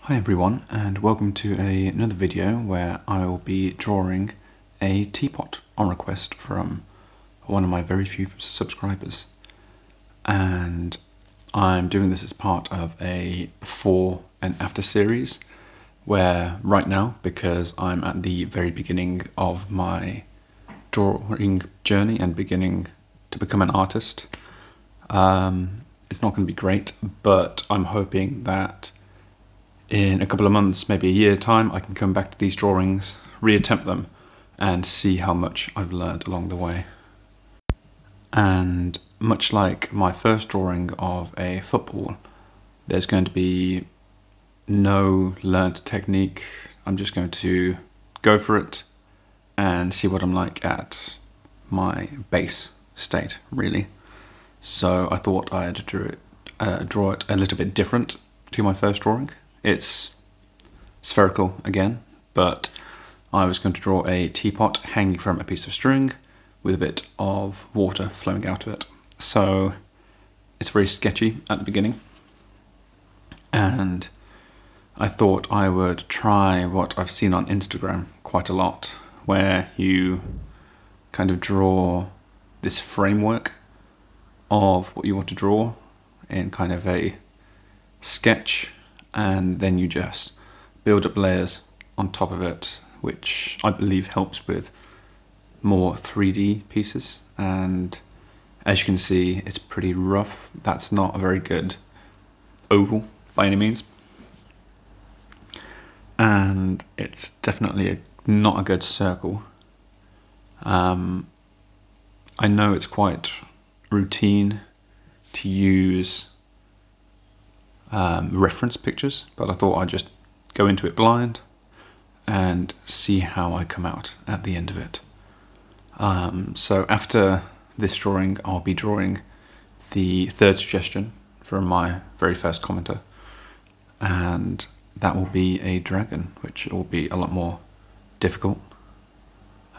Hi everyone, and welcome to another video where I will be drawing a teapot on request from one of my very few subscribers. And I'm doing this as part of a before and after series where right now, because I'm at the very beginning of my drawing journey and beginning to become an artist, it's not going to be great, but I'm hoping that in a couple of months, maybe a year time, I can come back to these drawings, reattempt them, and see how much I've learned along the way. And much like my first drawing of a football, there's going to be no learnt technique. I'm just going to go for it and see what I'm like at my base state, really. So I thought I'd draw it a little bit different to my first drawing. It's spherical again, but I was going to draw a teapot hanging from a piece of string with a bit of water flowing out of it. So it's very sketchy at the beginning. And I thought I would try what I've seen on Instagram quite a lot, where you kind of draw this framework of what you want to draw in kind of a sketch, and then you just build up layers on top of it, which I believe helps with more 3D pieces. And as you can see, it's pretty rough. That's not a very good oval by any means. And it's definitely not a good circle. I know it's quite routine to use reference pictures, but I thought I'd just go into it blind and see how I come out at the end of it. So after this drawing, I'll be drawing the third suggestion from my very first commenter, and that will be a dragon, which will be a lot more difficult,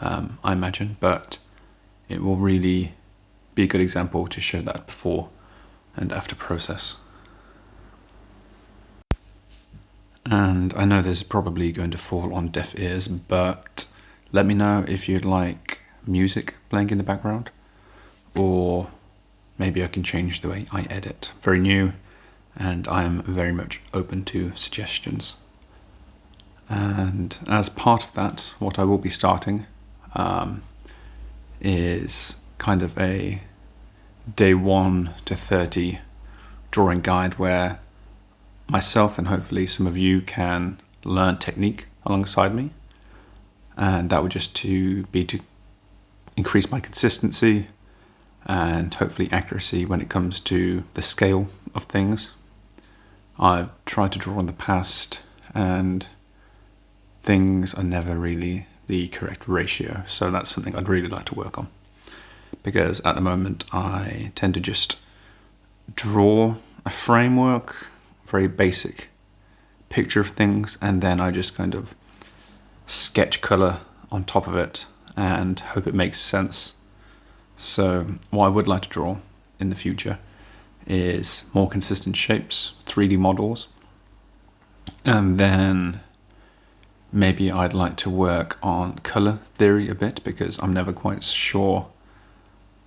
I imagine, but it will really be a good example to show that before and after process. And I know this is probably going to fall on deaf ears, but let me know if you'd like music playing in the background, or maybe I can change the way I edit. Very new, and I am very much open to suggestions. And as part of that, what I will be starting is kind of a day 1 to 30 drawing guide where myself and hopefully some of you can learn technique alongside me, and that would just be to increase my consistency and hopefully accuracy when it comes to the scale of things. I've tried to draw in the past and things are never really the correct ratio, so that's something I'd really like to work on, because at the moment I tend to just draw a framework, very basic picture of things, and then I just kind of sketch color on top of it and hope it makes sense. So what I would like to draw in the future is more consistent shapes, 3D models, and then maybe I'd like to work on color theory a bit, because I'm never quite sure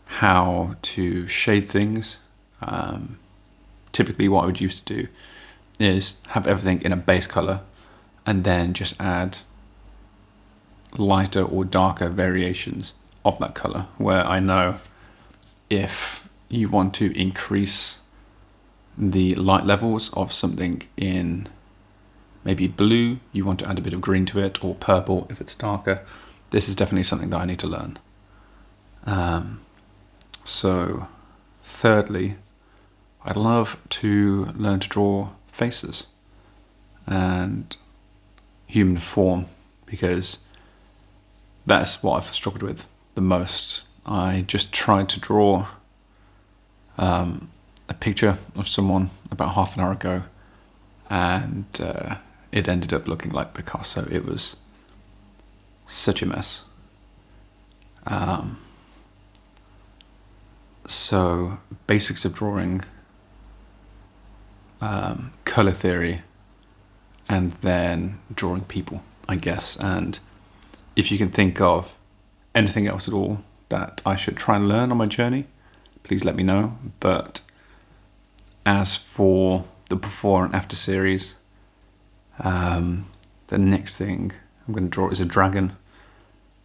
how to shade things. Typically what I would used to do is have everything in a base color and then just add lighter or darker variations of that color, where I know if you want to increase the light levels of something in maybe blue, you want to add a bit of green to it, or purple if it's darker. This is definitely something that I need to learn. So thirdly, I'd love to learn to draw faces and human form, because that's what I've struggled with the most. I just tried to draw a picture of someone about half an hour ago, and it ended up looking like Picasso. It was such a mess. So basics of drawing, color theory, and then drawing people, I guess. And if you can think of anything else at all that I should try and learn on my journey, please let me know. But as for the before and after series, the next thing I'm going to draw is a dragon.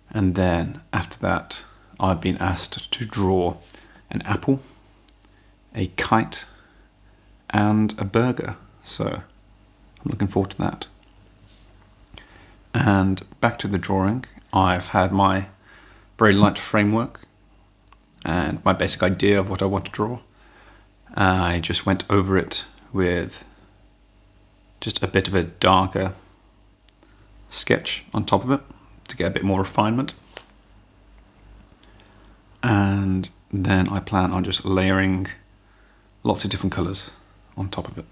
And then after that, I've been asked to draw an apple, a kite, and a burger. So I'm looking forward to that. And back to the drawing, I've had my very light framework and my basic idea of what I want to draw. I just went over it with just a bit of a darker sketch on top of it to get a bit more refinement. And then I plan on just layering lots of different colours on top of it.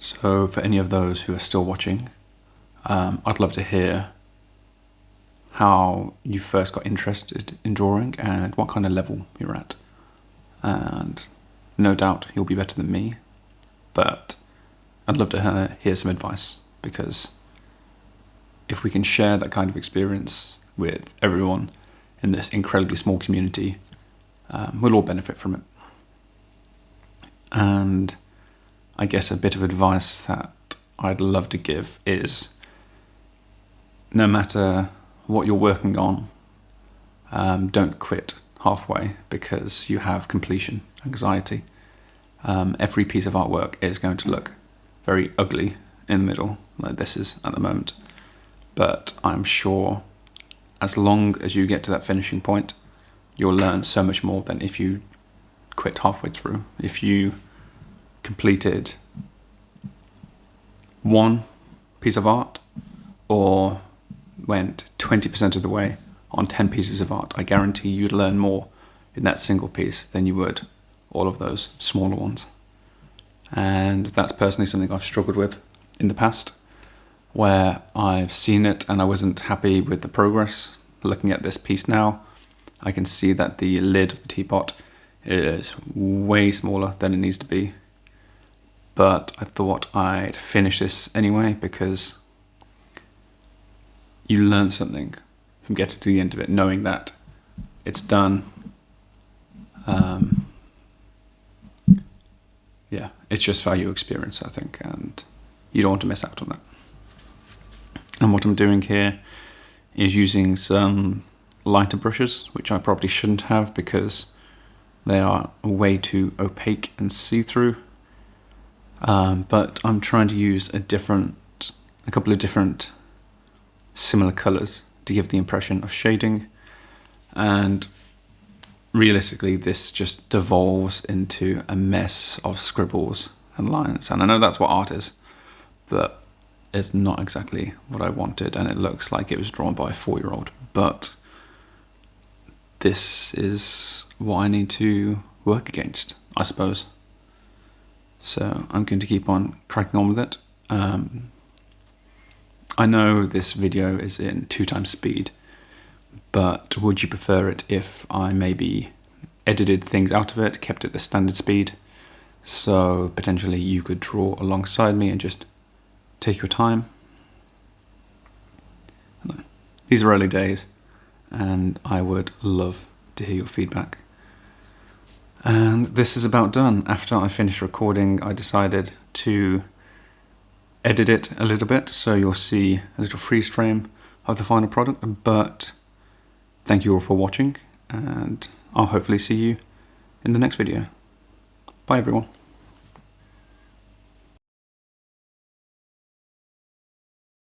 So for any of those who are still watching, I'd love to hear how you first got interested in drawing and what kind of level you're at. And no doubt you'll be better than me, but I'd love to hear some advice, because if we can share that kind of experience with everyone in this incredibly small community, we'll all benefit from it. And I guess a bit of advice that I'd love to give is, no matter what you're working on, don't quit halfway because you have completion anxiety. Every piece of artwork is going to look very ugly in the middle, like this is at the moment. But I'm sure as long as you get to that finishing point, you'll learn so much more than if you quit halfway through. If you completed one piece of art or went 20% of the way on 10 pieces of art, I guarantee you'd learn more in that single piece than you would all of those smaller ones. And that's personally something I've struggled with in the past, where I've seen it and I wasn't happy with the progress. Looking at this piece now, I can see that the lid of the teapot is way smaller than it needs to be. But I thought I'd finish this anyway, because you learn something from getting to the end of it, knowing that it's done. Yeah, it's just value experience, I think, and you don't want to miss out on that. And what I'm doing here is using some lighter brushes, which I probably shouldn't have because they are way too opaque and see-through. But I'm trying to use a couple of different similar colours to give the impression of shading, and realistically this just devolves into a mess of scribbles and lines. And I know that's what art is, but it's not exactly what I wanted, and it looks like it was drawn by a 4-year-old. But this is what I need to work against, I suppose. So I'm going to keep on cracking on with it. I know this video is in 2x speed, but would you prefer it if I maybe edited things out of it, kept it the standard speed, so potentially you could draw alongside me and just take your time? These are early days, and I would love to hear your feedback. And this is about done. After I finished recording, I decided to edit it a little bit, so you'll see a little freeze frame of the final product. But thank you all for watching, and I'll hopefully see you in the next video. Bye everyone.